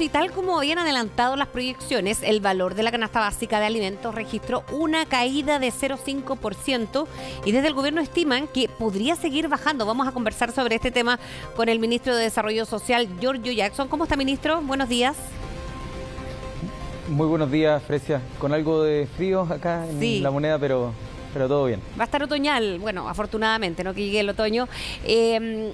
y tal como habían adelantado las proyecciones, el valor de la canasta básica de alimentos registró una caída de 0,5% y desde el gobierno estiman que podría seguir bajando. Vamos a conversar sobre este tema con el ministro de Desarrollo Social, Giorgio Jackson. ¿Cómo está, ministro? Buenos días. Muy buenos días, Frecia. Con algo de frío acá en La Moneda, pero todo bien. Va a estar otoñal, bueno, afortunadamente, no que llegue el otoño.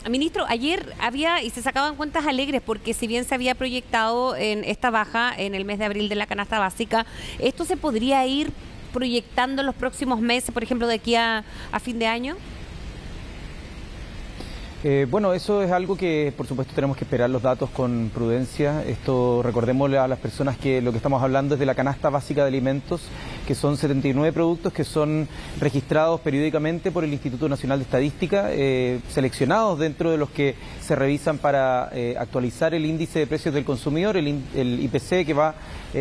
Ministro, ayer había y se sacaban cuentas alegres porque si bien se había proyectado en esta baja en el mes de abril de la canasta básica, esto se podría ir proyectando en los próximos meses, por ejemplo, de aquí a fin de año. Bueno, eso es algo que por supuesto tenemos que esperar los datos con prudencia. Esto, recordémosle a las personas que lo que estamos hablando es de la canasta básica de alimentos, que son 79 productos que son registrados periódicamente por el Instituto Nacional de Estadística, seleccionados dentro de los que se revisan para actualizar el índice de precios del consumidor, el IPC, que va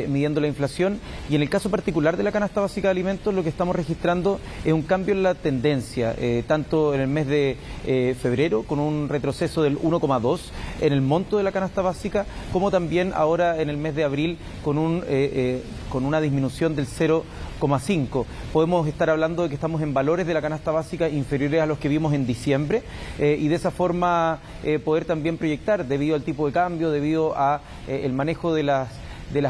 midiendo la inflación. Y en el caso particular de la canasta básica de alimentos, lo que estamos registrando es un cambio en la tendencia, tanto en el mes de febrero, con un retroceso del 1,2 en el monto de la canasta básica, como también ahora en el mes de abril con una disminución del 0,5. Podemos estar hablando de que estamos en valores de la canasta básica inferiores a los que vimos en diciembre y de esa forma poder también proyectar, debido al tipo de cambio, debido a el manejo de las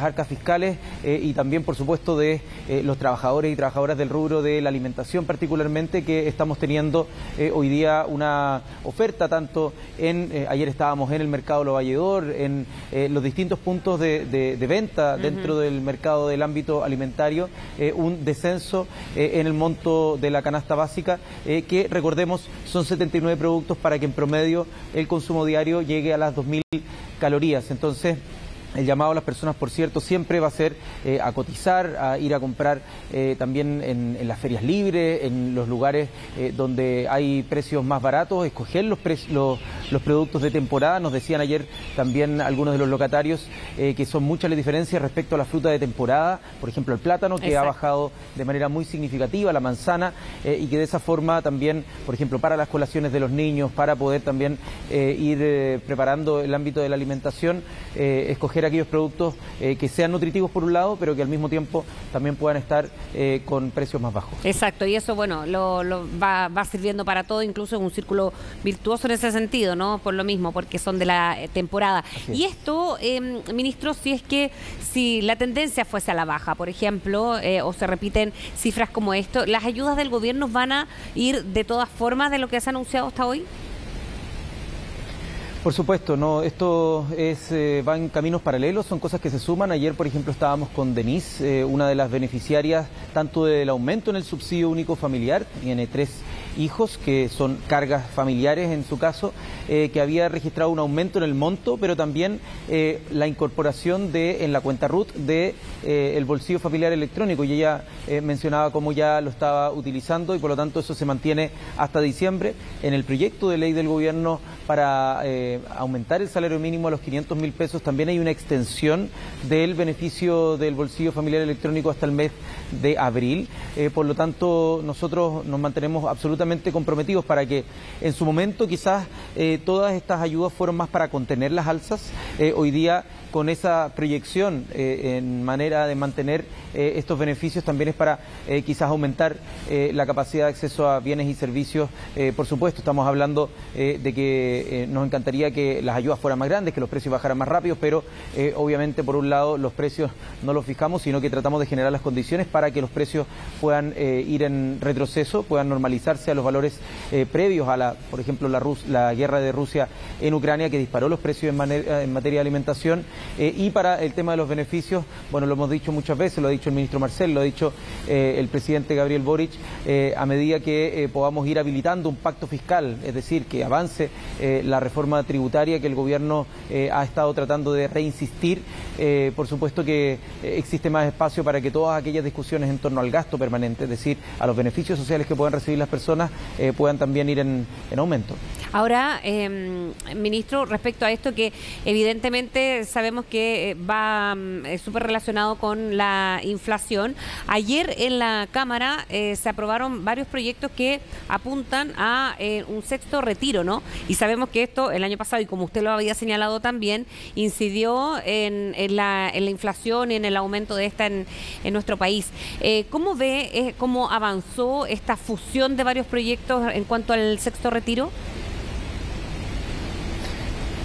arcas fiscales y también, por supuesto, de los trabajadores y trabajadoras del rubro de la alimentación, particularmente, que estamos teniendo hoy día una oferta tanto ayer estábamos en el mercado Lo Valledor, en los distintos puntos de venta dentro del mercado del ámbito alimentario, un descenso en el monto de la canasta básica, que recordemos son 79 productos para que en promedio el consumo diario llegue a las 2.000 calorías. Entonces, el llamado a las personas, por cierto, siempre va a ser a cotizar, a ir a comprar también en las ferias libres, en los lugares donde hay precios más baratos, escoger los productos de temporada. Nos decían ayer también algunos de los locatarios que son muchas las diferencias respecto a la fruta de temporada, por ejemplo el plátano, que ha bajado de manera muy significativa, la manzana, y que de esa forma también, por ejemplo, para las colaciones de los niños, para poder también ir preparando el ámbito de la alimentación, escoger aquellos productos que sean nutritivos por un lado, pero que al mismo tiempo también puedan estar con precios más bajos. Exacto, y eso, bueno, va sirviendo para todo, incluso en un círculo virtuoso en ese sentido, ¿no? Por lo mismo, porque son de la temporada. Y esto, ministro, si la tendencia fuese a la baja, por ejemplo, o se repiten cifras como esto, ¿las ayudas del gobierno van a ir de todas formas de lo que se ha anunciado hasta hoy? Por supuesto, no, esto va en caminos paralelos, son cosas que se suman. Ayer, por ejemplo, estábamos con Denise, una de las beneficiarias tanto del aumento en el subsidio único familiar, tiene 3 hijos que son cargas familiares en su caso, que había registrado un aumento en el monto, pero también la incorporación en la cuenta RUT el bolsillo familiar electrónico, y ella mencionaba cómo ya lo estaba utilizando y por lo tanto eso se mantiene hasta diciembre. En el proyecto de ley del gobierno para aumentar el salario mínimo a los 500.000 pesos también hay una extensión del beneficio del bolsillo familiar electrónico hasta el mes de abril. Por lo tanto, nosotros nos mantenemos absolutamente comprometidos para que en su momento quizás todas estas ayudas fueron más para contener las alzas. Hoy día, con esa proyección en manera de mantener estos beneficios, también es para quizás aumentar la capacidad de acceso a bienes y servicios. Por supuesto, estamos hablando de que nos encantaría que las ayudas fueran más grandes, que los precios bajaran más rápido, pero obviamente, por un lado, los precios no los fijamos, sino que tratamos de generar las condiciones para que los precios puedan ir en retroceso, puedan normalizarse a los valores previos a por ejemplo, la guerra de Rusia en Ucrania, que disparó los precios en materia de alimentación. Y para el tema de los beneficios, bueno, lo hemos dicho muchas veces, lo ha dicho el ministro Marcel, lo ha dicho el presidente Gabriel Boric, a medida que podamos ir habilitando un pacto fiscal, es decir, que avance la reforma tributaria que el gobierno ha estado tratando de reinsistir, por supuesto que existe más espacio para que todas aquellas discusiones en torno al gasto permanente, es decir, a los beneficios sociales que puedan recibir las personas, personas puedan también ir en aumento. Ahora, ministro, respecto a esto que evidentemente sabemos que va súper relacionado con la inflación, ayer en la Cámara se aprobaron varios proyectos que apuntan a un sexto retiro, ¿no? Y sabemos que esto el año pasado, y como usted lo había señalado también, incidió en la inflación y en el aumento de esta en nuestro país. ¿Cómo ve cómo avanzó esta fusión de varios proyectos en cuanto al sexto retiro?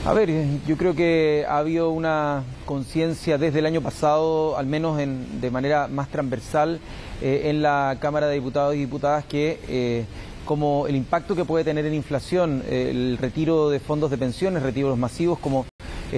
A ver, yo creo que ha habido una conciencia desde el año pasado, al menos de manera más transversal, en la Cámara de Diputados y Diputadas, que como el impacto que puede tener en inflación el retiro de fondos de pensiones, retiros masivos, como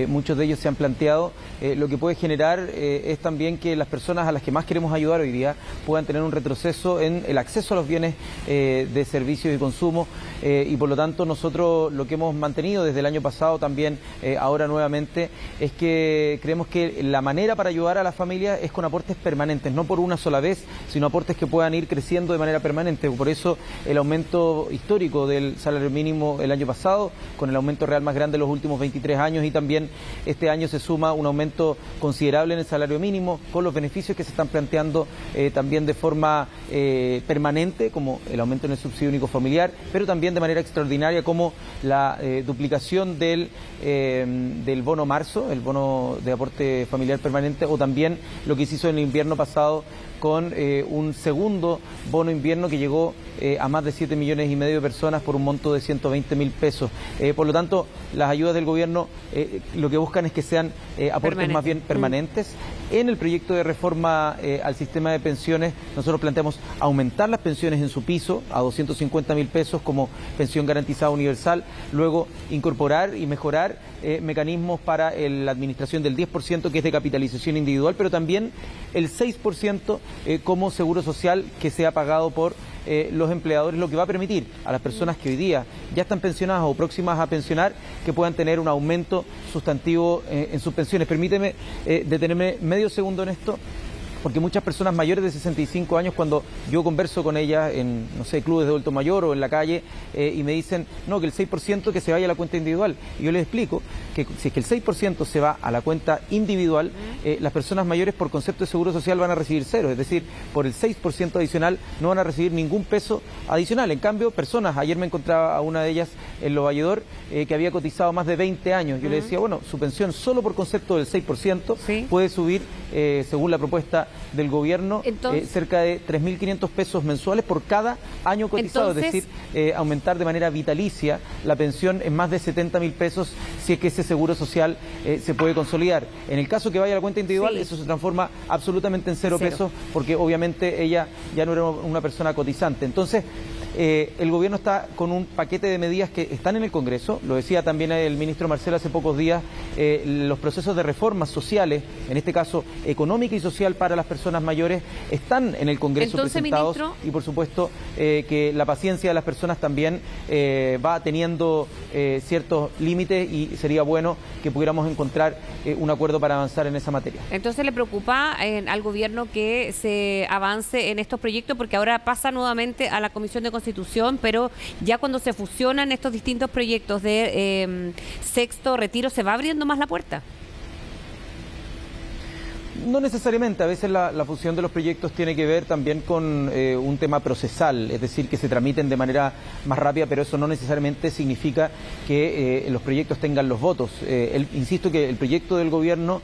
muchos de ellos se han planteado, lo que puede generar es también que las personas a las que más queremos ayudar hoy día puedan tener un retroceso en el acceso a los bienes de servicios y consumo, y por lo tanto nosotros lo que hemos mantenido desde el año pasado también, ahora nuevamente, es que creemos que la manera para ayudar a las familias es con aportes permanentes, no por una sola vez, sino aportes que puedan ir creciendo de manera permanente. Por eso el aumento histórico del salario mínimo el año pasado, con el aumento real más grande de los últimos 23 años, y también este año se suma un aumento considerable en el salario mínimo, con los beneficios que se están planteando también de forma permanente, como el aumento en el subsidio único familiar, pero también de manera extraordinaria, como la duplicación del bono marzo, el bono de aporte familiar permanente, o también lo que se hizo en el invierno pasado con un segundo bono invierno que llegó a más de 7,5 millones de personas por un monto de 120.000 pesos. Por lo tanto, las ayudas del gobierno lo que buscan es que sean aportes más bien permanentes. En el proyecto de reforma al sistema de pensiones, nosotros planteamos aumentar las pensiones en su piso a 250.000 pesos como pensión garantizada universal, luego incorporar y mejorar mecanismos para la administración del 10% que es de capitalización individual, pero también el 6% como seguro social que sea pagado por los empleadores, lo que va a permitir a las personas que hoy día ya están pensionadas o próximas a pensionar que puedan tener un aumento sustantivo en sus pensiones. Permíteme detenerme medio segundo en esto, porque muchas personas mayores de 65 años, cuando yo converso con ellas en, no sé, clubes de adulto mayor o en la calle, y me dicen, no, que el 6% que se vaya a la cuenta individual. Y yo les explico que si es que el 6% se va a la cuenta individual, las personas mayores por concepto de seguro social van a recibir cero, es decir, por el 6% adicional no van a recibir ningún peso adicional. En cambio, personas, ayer me encontraba a una de ellas en Lo Valledor, que había cotizado más de 20 años. Yo le decía, bueno, su pensión solo por concepto del 6% puede subir, según la propuesta del gobierno, cerca de 3.500 pesos mensuales por cada año cotizado. Entonces, es decir, aumentar de manera vitalicia la pensión en más de 70.000 pesos si es que ese seguro social se puede consolidar. En el caso que vaya a la cuenta individual, eso se transforma absolutamente en cero pesos, porque obviamente ella ya no era una persona cotizante. Entonces, el gobierno está con un paquete de medidas que están en el Congreso, lo decía también el ministro Marcel hace pocos días, los procesos de reformas sociales, en este caso económica y social para las personas mayores, están en el Congreso presentados, ministro, y por supuesto que la paciencia de las personas también va teniendo ciertos límites, y sería bueno que pudiéramos encontrar un acuerdo para avanzar en esa materia. Entonces, ¿le preocupa al gobierno que se avance en estos proyectos? Porque ahora pasa nuevamente a la Comisión de Constitución, pero ya cuando se fusionan estos distintos proyectos de sexto retiro, ¿se va abriendo más la puerta? No necesariamente, a veces la fusión de los proyectos tiene que ver también con un tema procesal, es decir, que se tramiten de manera más rápida, pero eso no necesariamente significa que los proyectos tengan los votos. Insisto que el proyecto del gobierno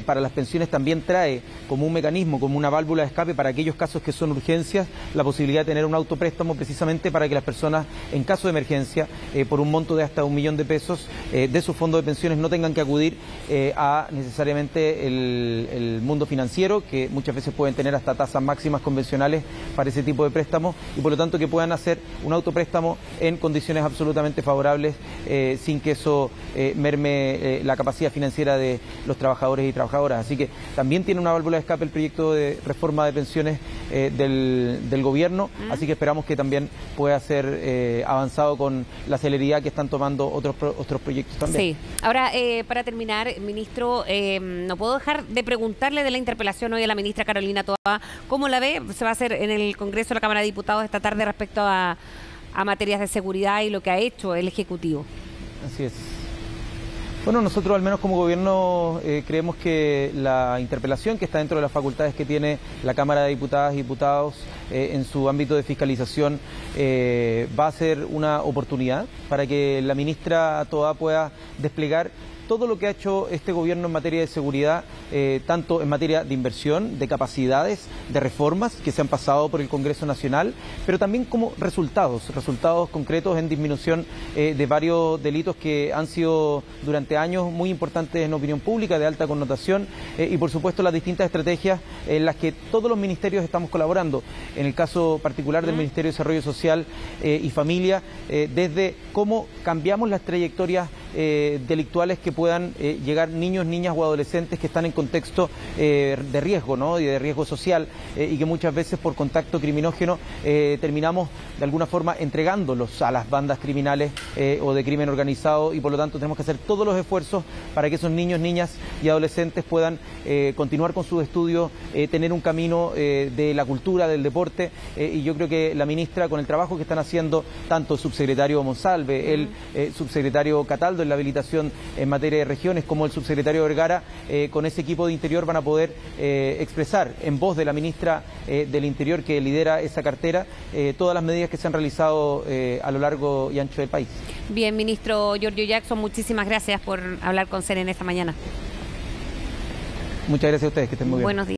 para las pensiones también trae como un mecanismo, como una válvula de escape para aquellos casos que son urgencias, la posibilidad de tener un autopréstamo precisamente para que las personas en caso de emergencia, por un monto de hasta 1 millón de pesos de su fondo de pensiones, no tengan que acudir a necesariamente el mundo financiero, que muchas veces pueden tener hasta tasas máximas convencionales para ese tipo de préstamos, y por lo tanto que puedan hacer un autopréstamo en condiciones absolutamente favorables, sin que eso merme la capacidad financiera de los trabajadores y trabajadoras. Así que también tiene una válvula de escape el proyecto de reforma de pensiones del gobierno, así que esperamos que también pueda ser avanzado con la celeridad que están tomando otros proyectos también. Sí. Ahora, para terminar, ministro, no puedo dejar de preguntarle de la interpelación hoy a la ministra Carolina Toá. ¿Cómo la ve? Se va a hacer en el Congreso de la Cámara de Diputados esta tarde respecto a a materias de seguridad y lo que ha hecho el Ejecutivo. Así es. Bueno, nosotros al menos como gobierno creemos que la interpelación que está dentro de las facultades que tiene la Cámara de Diputadas y Diputados en su ámbito de fiscalización va a ser una oportunidad para que la ministra Toá pueda desplegar todo lo que ha hecho este gobierno en materia de seguridad, tanto en materia de inversión, de capacidades, de reformas que se han pasado por el Congreso Nacional, pero también como resultados concretos en disminución de varios delitos que han sido durante años muy importantes en opinión pública, de alta connotación, y por supuesto las distintas estrategias en las que todos los ministerios estamos colaborando. En el caso particular del Ministerio de Desarrollo Social y Familia, desde cómo cambiamos las trayectorias delictuales que puedan llegar niños, niñas o adolescentes que están en contexto de riesgo, ¿no? Y de riesgo social y que muchas veces por contacto criminógeno terminamos de alguna forma entregándolos a las bandas criminales o de crimen organizado, y por lo tanto tenemos que hacer todos los esfuerzos para que esos niños, niñas y adolescentes puedan continuar con sus estudios, tener un camino de la cultura, del deporte, y yo creo que la ministra, con el trabajo que están haciendo tanto el subsecretario Monsalve, el subsecretario Cataldo en la habilitación en materia de regiones, como el subsecretario Vergara, con ese equipo de Interior van a poder expresar en voz de la ministra del Interior que lidera esa cartera todas las medidas que se han realizado a lo largo y ancho del país. Bien, ministro Giorgio Jackson, muchísimas gracias por hablar con CEN esta mañana. Muchas gracias a ustedes, que estén muy bien. Buenos días.